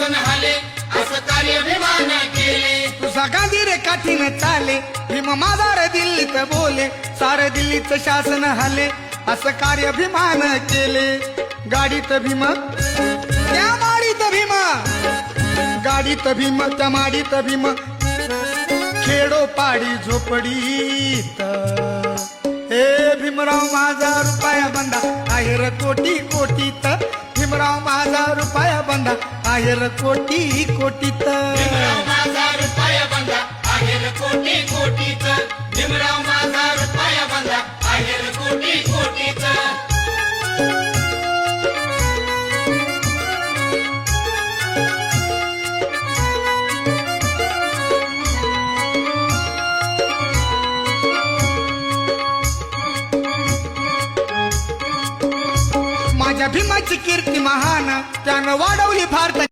शासन हाले असं कार्य भीमानं केले. तुझा गांधी रे काठीनं चाले भीम माझा रे दिल्लीत बोले सारे दिल्लीचं शासन हाले असं कार्य भीमानं केले. गाडीत भीम त्या माडीत भीम गाडीत भीम त्या माडीत भीम खेडो पाडी झोपडीत हे भीमराव माझा रुपया बंदा आहेर कोटी कोटीत भीमराव माझा रुपया बंदा आहेर कोटी कोटीत. भीमराव माझा रुपया बंदा आहेर कोटी कोटीच. भीमराव माझा रुपया बंदा आहेर कोटी कोटीच. माझ्या भीमाची कीर्ती महान त्यानं वाढवली भारत